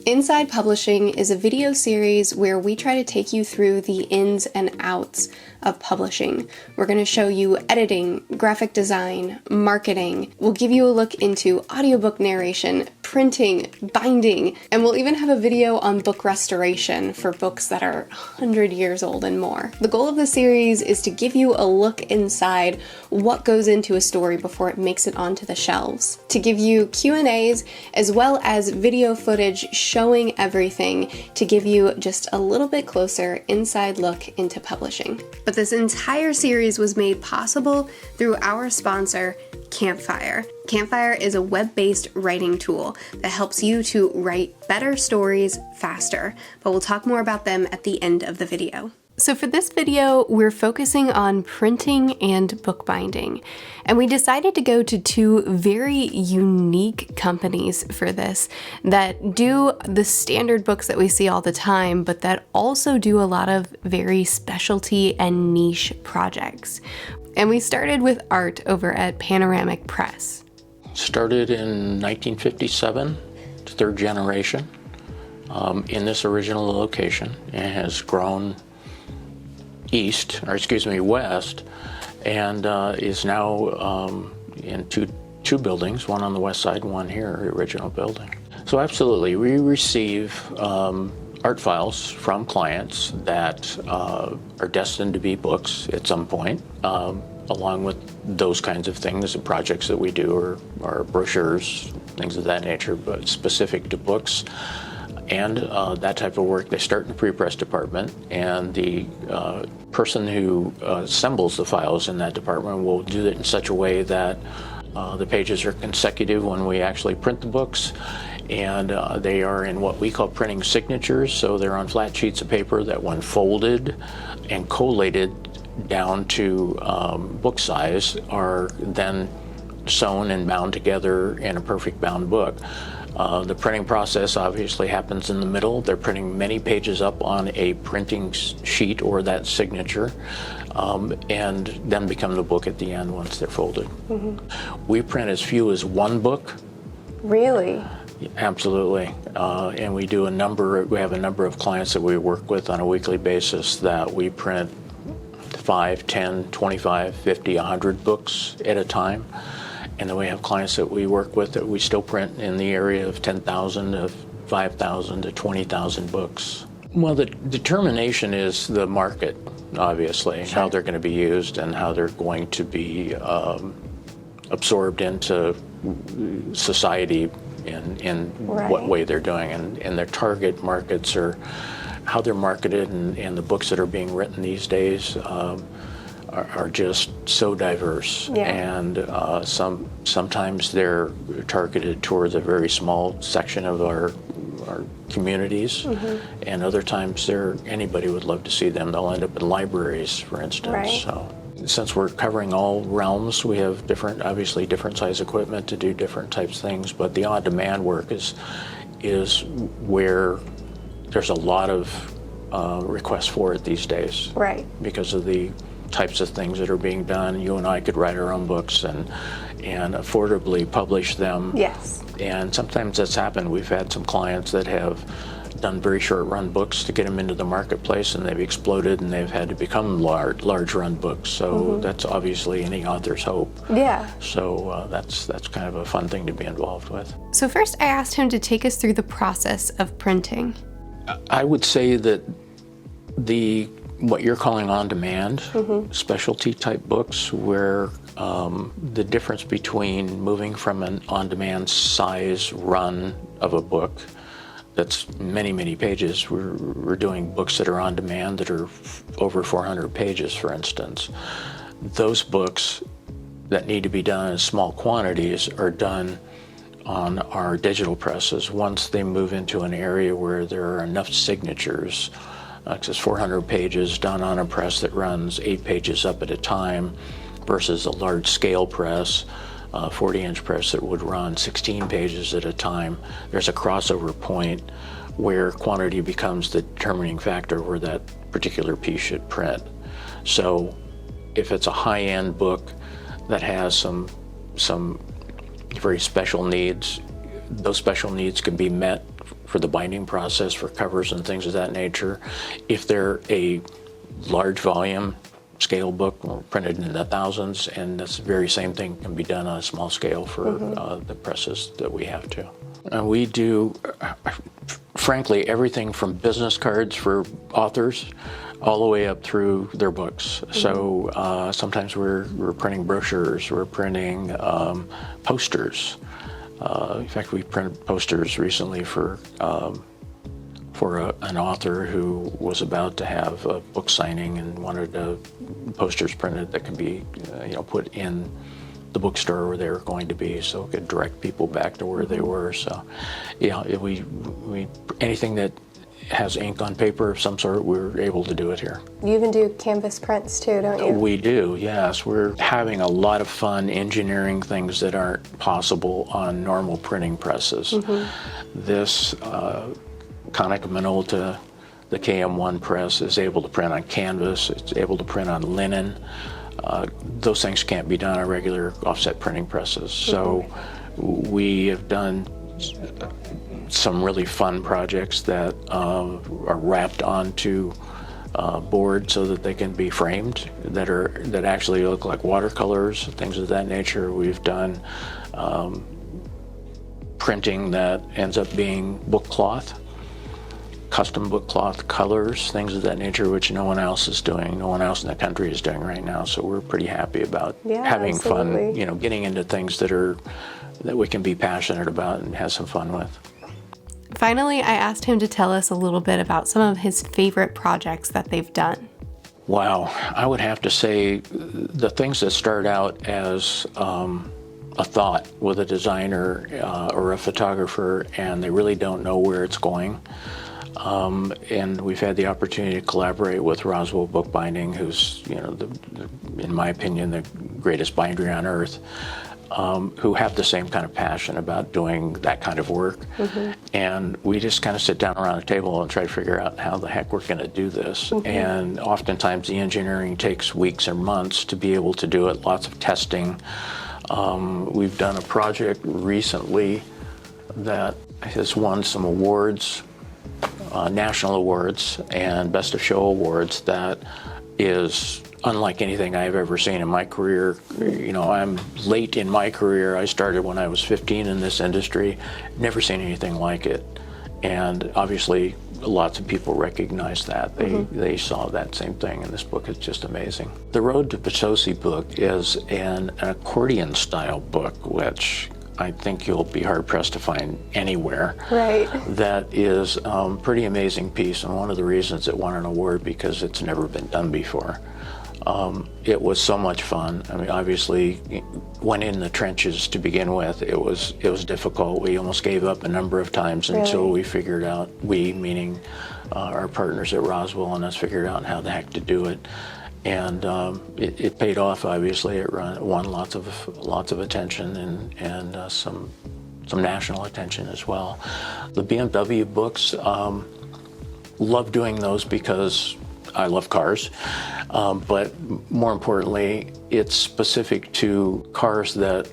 Inside Publishing is a video series where we try to take you through the ins and outs of publishing. We're going to show you editing, graphic design, marketing. We'll give you a look into audiobook narration, printing, binding, and we'll even have a video on book restoration for books that are 100 years old and more. The goal of the series is to give you a look inside what goes into a story before it makes it onto the shelves, to give you Q&As as well as video footage showing everything to give you just a little bit closer inside look into publishing. But this entire series was made possible through our sponsor, Campfire. Campfire is a web-based writing tool that helps you to write better stories faster, but we'll talk more about them at the end of the video. So for this video, we're focusing on printing and bookbinding, and we decided to go to two very unique companies for this that do the standard books that we see all the time, but that also do a lot of very specialty and niche projects. And we started with art over at Panoramic Press. Started in 1957, third generation, in this original location, and has grown west, and is now in two buildings, one on the west side and one here, the original building. So absolutely, we receive art files from clients that are destined to be books at some point, along with those kinds of things. The projects that we do are brochures, things of that nature, but specific to books. And that type of work, they start in the pre-press department, and the person who assembles the files in that department will do it in such a way that the pages are consecutive when we actually print the books, and they are in what we call printing signatures, so they're on flat sheets of paper that, when folded and collated down to book size, are then sewn and bound together in a perfect bound book. The printing process obviously happens in the middle. They're printing many pages up on a printing sheet or that signature, and then become the book at the end once they're folded. Mm-hmm. We print as few as one book. Really? Absolutely. And we have a number of clients that we work with on a weekly basis that we print 5, 10, 25, 50, 100 books at a time. And then we have clients that we work with that we still print in the area of 10,000 to 5,000 to 20,000 books. Well, the determination is the market, obviously, how they're going to be used and how they're going to be absorbed into society in what way they're doing. And their target markets are how they're marketed, and the books that are being written these days are just so diverse, and sometimes they're targeted towards a very small section of our communities, and other times anybody would love to see them. They'll end up in libraries, for instance. So, since we're covering all realms, we have obviously different size equipment to do different types of things, but the on-demand work is where there's a lot of requests for it these days, because of the types of things that are being done. You and I could write our own books and affordably publish them. Yes. And sometimes that's happened. We've had some clients that have done very short run books to get them into the marketplace, and they've exploded, and they've had to become large run books. So that's obviously any author's hope. Yeah. So that's kind of a fun thing to be involved with. So first I asked him to take us through the process of printing. I would say that what you're calling on-demand specialty type books, where the difference between moving from an on-demand size run of a book that's many pages, we're doing books that are on demand that are over 400 pages, for instance. Those books that need to be done in small quantities are done on our digital presses once they move into an area where there are enough signatures. It's 400 pages done on a press that runs 8 pages up at a time versus a large scale press, 40-inch press that would run 16 pages at a time. There's a crossover point where quantity becomes the determining factor where that particular piece should print. So if it's a high-end book that has some very special needs, those special needs can be met for the binding process for covers and things of that nature. If they're a large volume scale book printed in the thousands, and this very same thing can be done on a small scale for the presses that we have too. We do, frankly, everything from business cards for authors all the way up through their books. So sometimes we're printing brochures, we're printing posters. In fact, we printed posters recently for an author who was about to have a book signing and wanted posters printed that can be put in the bookstore where they were going to be, so it could direct people back to where they were. So we anything that has ink on paper of some sort, we're able to do it here. You even do canvas prints too, don't you? We do, yes. We're having a lot of fun engineering things that aren't possible on normal printing presses. This Konica Minolta, the KM1 press, is able to print on canvas, it's able to print on linen. Those things can't be done on regular offset printing presses. So we have done some really fun projects that are wrapped onto board so that they can be framed, that actually look like watercolors, things of that nature. We've done printing that ends up being book cloth, custom book cloth colors, things of that nature, which no one else is doing, no one else in the country is doing right now. So we're pretty happy about having fun, getting into things that we can be passionate about and have some fun with. Finally, I asked him to tell us a little bit about some of his favorite projects that they've done. Wow, I would have to say the things that start out as a thought with a designer or a photographer, and they really don't know where it's going. And we've had the opportunity to collaborate with Roswell Bookbinding, who's, in my opinion, the greatest binder on earth, who have the same kind of passion about doing that kind of work. And we just kind of sit down around a table and try to figure out how the heck we're going to do this. And oftentimes the engineering takes weeks or months to be able to do it, lots of testing. We've done a project recently that has won some awards, national awards and Best of Show awards, that is unlike anything I've ever seen in my career. I'm late in my career. I started when I was 15 in this industry. Never seen anything like it. And obviously, lots of people recognize that. They saw that same thing, and this book is just amazing. The Road to Potosi book is an accordion-style book, which I think you'll be hard-pressed to find anywhere. Right. That is a pretty amazing piece, and one of the reasons it won an award because it's never been done before. It was so much fun. I mean, obviously, went in the trenches to begin with. It was difficult. We almost gave up a number of times until we figured out, we meaning our partners at Roswell and us, figured out how the heck to do it. And it paid off. Obviously, it won lots of attention and some national attention as well. The BMW books, love doing those because I love cars, but more importantly, it's specific to cars that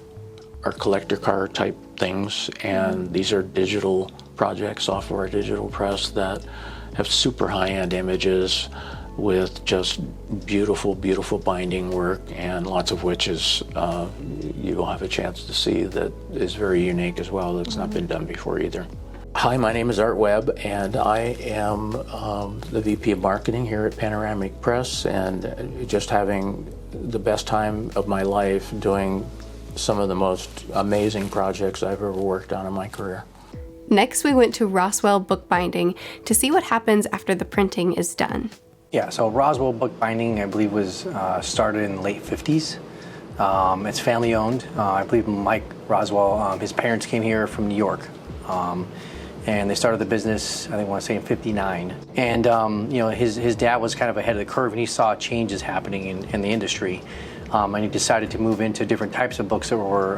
are collector car type things, and these are digital projects, software digital press, that have super high-end images with just beautiful, beautiful binding work, and lots of which is you will have a chance to see that is very unique as well. That's not been done before either. Hi, my name is Art Webb, and I am the VP of Marketing here at Panoramic Press, and just having the best time of my life doing some of the most amazing projects I've ever worked on in my career. Next, we went to Roswell Bookbinding to see what happens after the printing is done. Yeah, so Roswell Bookbinding, I believe, was started in the late 50s. It's family owned. I believe Mike Roswell, his parents came here from New York. And they started the business, I want to say in '59. And his dad was kind of ahead of the curve, and he saw changes happening in the industry. And he decided to move into different types of books that were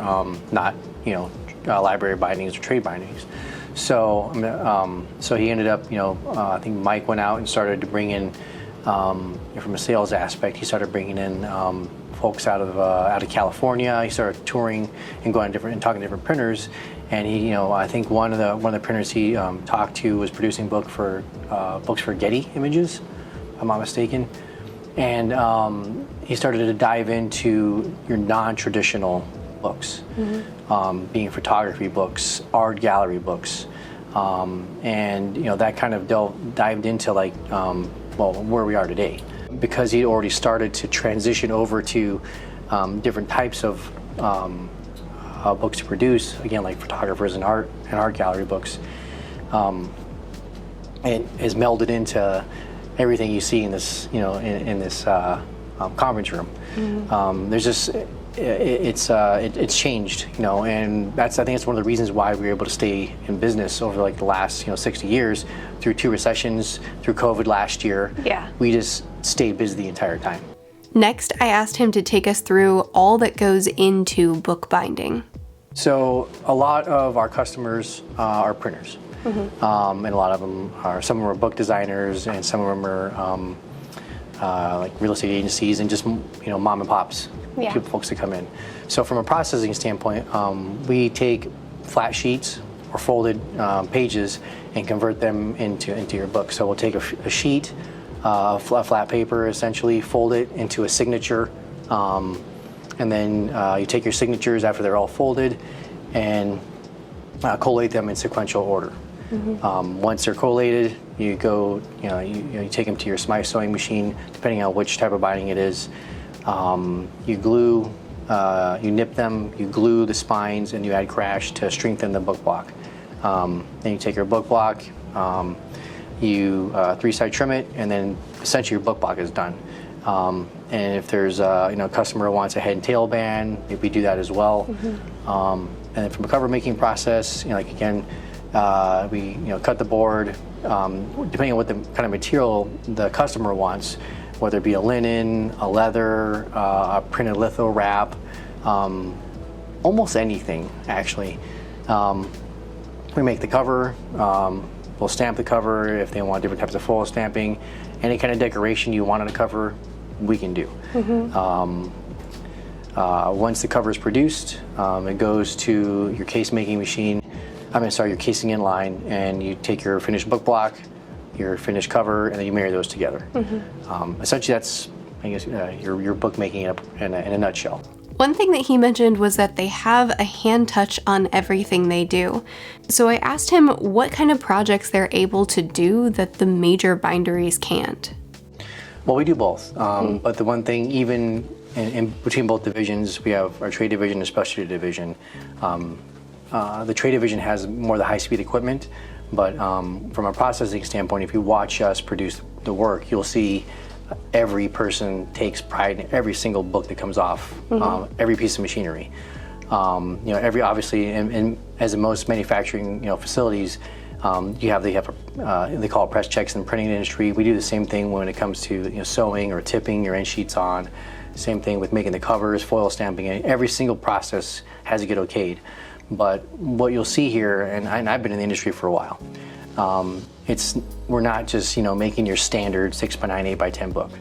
not, library bindings or trade bindings. So he ended up, I think Mike went out and started to bring in, from a sales aspect, he started bringing in folks out of California. He started touring and going to talking to different printers. And he, I think one of the printers he talked to was producing books for Getty Images, if I'm not mistaken. And he started to dive into your non-traditional books, being photography books, art gallery books, and that kind of dived into where we are today, because he'd already started to transition over to different types of books to produce, again, like photographers and art gallery books. It has melded into everything you see in this, in this conference room. There's just it's changed, and I think it's one of the reasons why we were able to stay in business over like the last 60 years, through 2 recessions, through COVID last year. Yeah. We just stayed busy the entire time. Next, I asked him to take us through all that goes into bookbinding. So a lot of our customers are printers, and a lot of them some of them are book designers, and some of them are like real estate agencies and just mom and pops, folks that come in. So from a processing standpoint, we take flat sheets or folded pages and convert them into your book. So we'll take a sheet, flat paper, essentially, fold it into a signature, and then you take your signatures after they're all folded and collate them in sequential order. Once they're collated, you go, you take them to your sewing machine, depending on which type of binding it is. You glue, you nip them, you glue the spines, and you add crash to strengthen the book block. Then you take your book block, you 3-side trim it, and then essentially your book block is done. And if there's a customer who wants a head and tail band, we do that as well. And then from a cover making process, we cut the board, depending on what the kind of material the customer wants, whether it be a linen, a leather, a printed litho wrap, almost anything actually. We make the cover, we'll stamp the cover if they want different types of foil stamping. Any kind of decoration you want on the cover, we can do. Once the cover is produced, it goes to your case making machine, your casing in line, and you take your finished book block, your finished cover, and then you marry those together. Essentially, that's, I guess, your book making in a nutshell. One thing that he mentioned was that they have a hand touch on everything they do. So I asked him what kind of projects they're able to do that the major binderies can't. Well, we do both, but the one thing, even in between both divisions, we have our trade division and specialty division. The trade division has more of the high-speed equipment, but from a processing standpoint, if you watch us produce the work, you'll see every person takes pride in every single book that comes off, every piece of machinery. Obviously, and as in most manufacturing facilities, they call it press checks in the printing industry. We do the same thing when it comes to sewing or tipping your end sheets on. Same thing with making the covers, foil stamping. Every single process has to get okayed. But what you'll see here, and I've been in the industry for a while, we're not just making your standard 6x9, 8x10 book.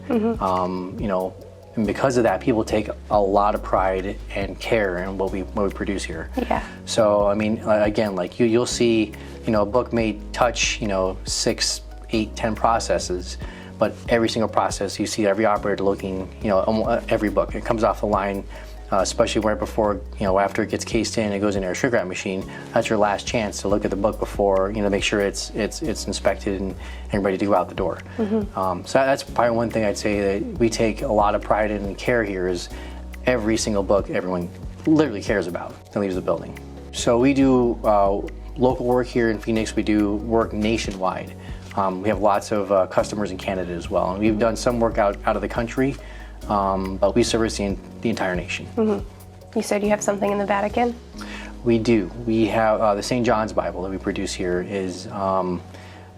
And because of that, people take a lot of pride and care in what we produce here. Yeah. So again, like you'll see, a book may touch 6, 8, 10 processes, but every single process you see every operator looking, every book. It comes off the line. Especially right before, after it gets cased in, it goes in our shrink wrap machine. That's your last chance to look at the book before, make sure it's inspected and ready to go out the door. So that's probably one thing I'd say that we take a lot of pride in and care here is every single book everyone literally cares about that leaves the building. So we do local work here in Phoenix. We do work nationwide. We have lots of customers in Canada as well, and we've done some work out of the country. But we service the entire nation. You said you have something in the Vatican? We do. We have the St. John's Bible that we produce here. It's a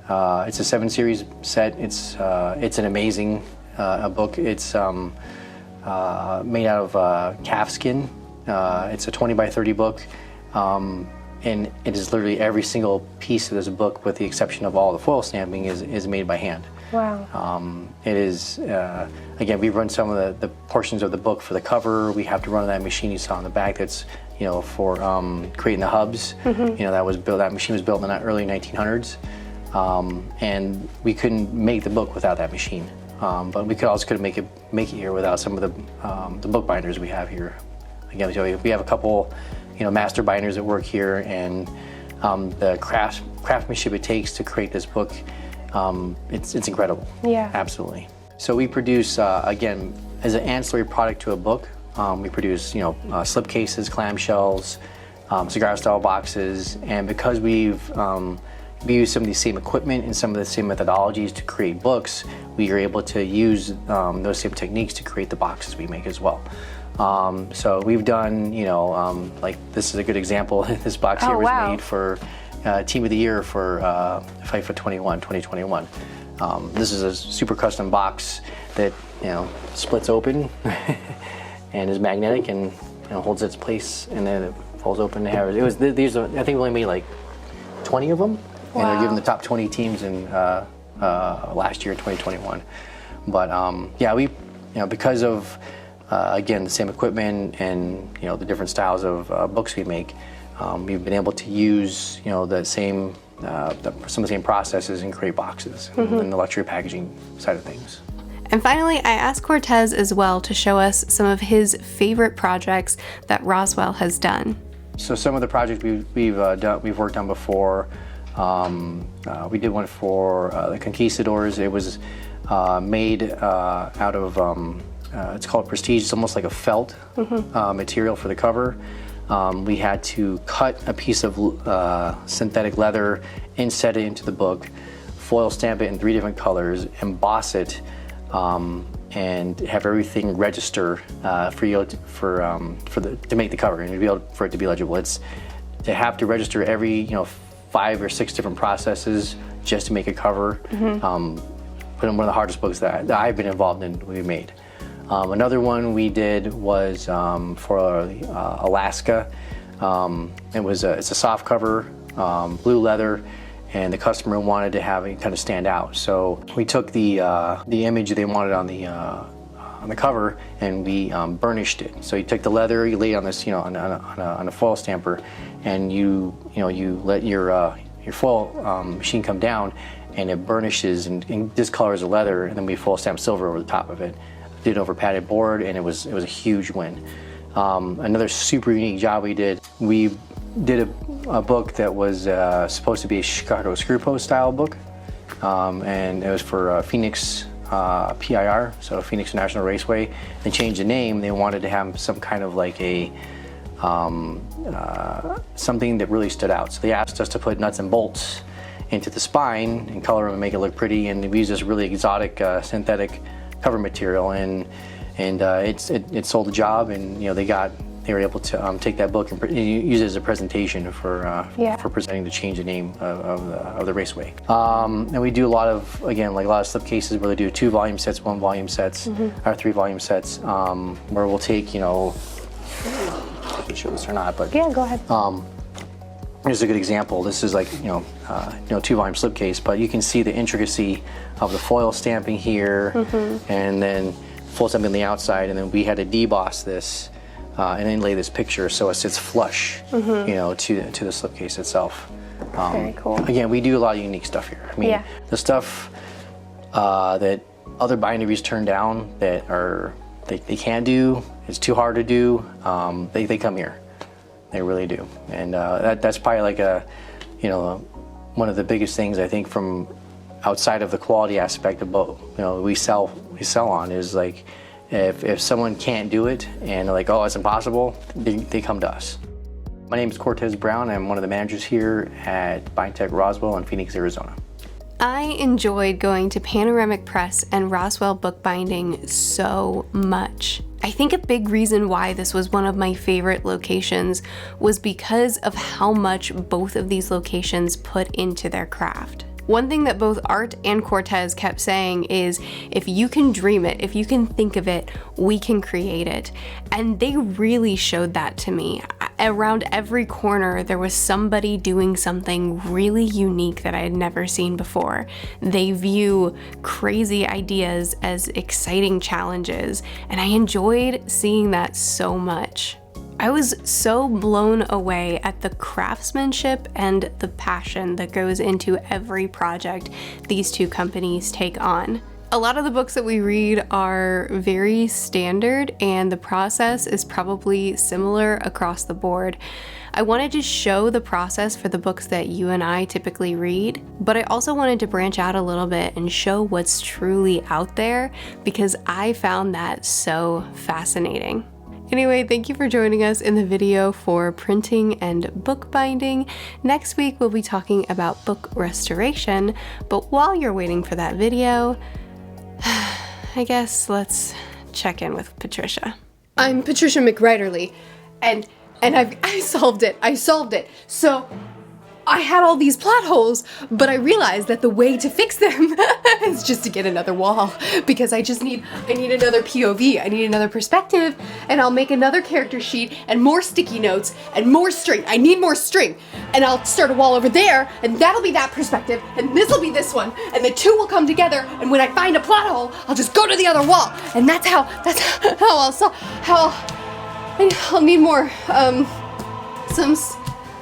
7-series set. It's an amazing book. It's made out of calf skin. It's a 20 by 30 book. And it is literally every single piece of this book, with the exception of all the foil stamping, is made by hand. Wow. It is, again, we run some of the portions of the book for the cover. We have to run that machine you saw in the back that's for creating the hubs. That machine was built in the early 1900s, and we couldn't make the book without that machine. But we couldn't make it here without some of the book binders we have here. Again, we have a couple, master binders that work here, and the craftsmanship it takes to create this book, it's incredible. Yeah. Absolutely. So we produce, again, as an ancillary product to a book, we produce, slip cases, clamshells, cigar style boxes, and because we use some of the same equipment and some of the same methodologies to create books, we are able to use those same techniques to create the boxes we make as well. So we've done, like this is a good example. This box here was made for Team of the Year for FIFA 2021. This is a super custom box that splits open and is magnetic and holds its place, and then it folds open to have it. These are, I think we only made like 20 of them, and they're given the top 20 teams in last year, 2021. But yeah, we because of again the same equipment and the different styles of books we make, we've been able to use the same some of the same processes and create boxes in the luxury packaging side of things. And finally, I asked Cortez as well to show us some of his favorite projects that Roswell has done. So some of the projects we've worked on before. We did one for the Conquistadors. It was made out of it's called Prestige. It's almost like a felt material for the cover. We had to cut a piece of synthetic leather, inset it into the book, foil stamp it in 3 different colors, emboss it, and have everything register to make the cover and to be able for it to be legible. It's to have to register every 5 or 6 different processes just to make a cover. But one of the hardest books that I've been involved in we made. Another one we did was for Alaska. It's a soft cover, blue leather, and the customer wanted to have it kind of stand out. So we took the image they wanted on the cover, and we burnished it. So you took the leather, you laid it on this, on a foil stamper, and you let your foil machine come down, and it burnishes and discolors the leather, and then we foil stamp silver over the top of it. Did it over padded board, and it was a huge win. Another super unique job we did a book that was supposed to be a Chicago screw post style book, and it was for Phoenix PIR, so Phoenix National Raceway. They changed the name. They wanted to have some kind of like a something that really stood out. So they asked us to put nuts and bolts into the spine and color them and make it look pretty, and we used this really exotic synthetic cover material, and it sold the job, and they were able to take that book and use it as a presentation for presenting to change the name of the raceway. And we do a lot of slip cases where they do 2 volume sets, 1 volume sets, or 3 volume sets, where we'll take I can show this or not, but yeah, go ahead. Here's a good example. This is like 2 volume slipcase, but you can see the intricacy of the foil stamping here, and then foil stamping on the outside, and then we had to deboss this and then lay this picture so it sits flush, to the slipcase itself. Very cool. Again, we do a lot of unique stuff here. I mean, the stuff that other binderies turn down that they can't do, it's too hard to do. They come here. They really do, and that's probably like one of the biggest things I think from outside of the quality aspect of what we sell on is like if someone can't do it and they're like, oh, it's impossible, they come to us. My name is Cortez Brown. I'm one of the managers here at BindTech Roswell in Phoenix, Arizona. I enjoyed going to Panoramic Press and Roswell Bookbinding so much. I think a big reason why this was one of my favorite locations was because of how much both of these locations put into their craft. One thing that both Art and Cortez kept saying is, if you can dream it, if you can think of it, we can create it. And they really showed that to me. Around every corner, there was somebody doing something really unique that I had never seen before. They view crazy ideas as exciting challenges, and I enjoyed seeing that so much. I was so blown away at the craftsmanship and the passion that goes into every project these two companies take on. A lot of the books that we read are very standard, and the process is probably similar across the board. I wanted to show the process for the books that you and I typically read, but I also wanted to branch out a little bit and show what's truly out there, because I found that so fascinating. Anyway, thank you for joining us in the video for printing and bookbinding. Next week, we'll be talking about book restoration, but while you're waiting for that video, I guess let's check in with Patricia. I'm Patricia McRiderly, and I solved it. So I had all these plot holes, but I realized that the way to fix them is just to get another wall, because I need another POV, I need another perspective, and I'll make another character sheet and more sticky notes and more string. I need more string, and I'll start a wall over there, and that'll be that perspective, and this'll be this one, and the two will come together, and when I find a plot hole, I'll just go to the other wall, and that's how I'll need more,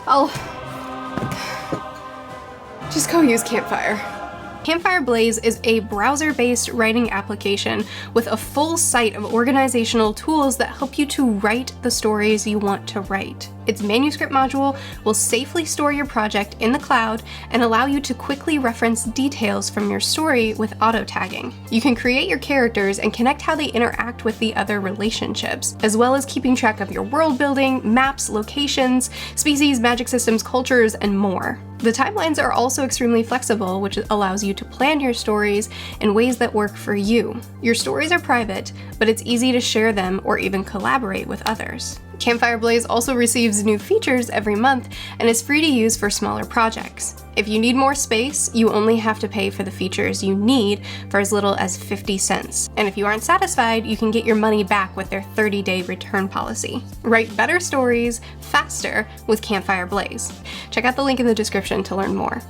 I'll just go use Campfire. Campfire Blaze is a browser-based writing application with a full site of organizational tools that help you to write the stories you want to write. Its manuscript module will safely store your project in the cloud and allow you to quickly reference details from your story with auto-tagging. You can create your characters and connect how they interact with the other relationships, as well as keeping track of your world building, maps, locations, species, magic systems, cultures, and more. The timelines are also extremely flexible, which allows you to plan your stories in ways that work for you. Your stories are private, but it's easy to share them or even collaborate with others. Campfire Blaze also receives new features every month and is free to use for smaller projects. If you need more space, you only have to pay for the features you need for as little as 50 cents. And if you aren't satisfied, you can get your money back with their 30-day return policy. Write better stories faster with Campfire Blaze. Check out the link in the description to learn more.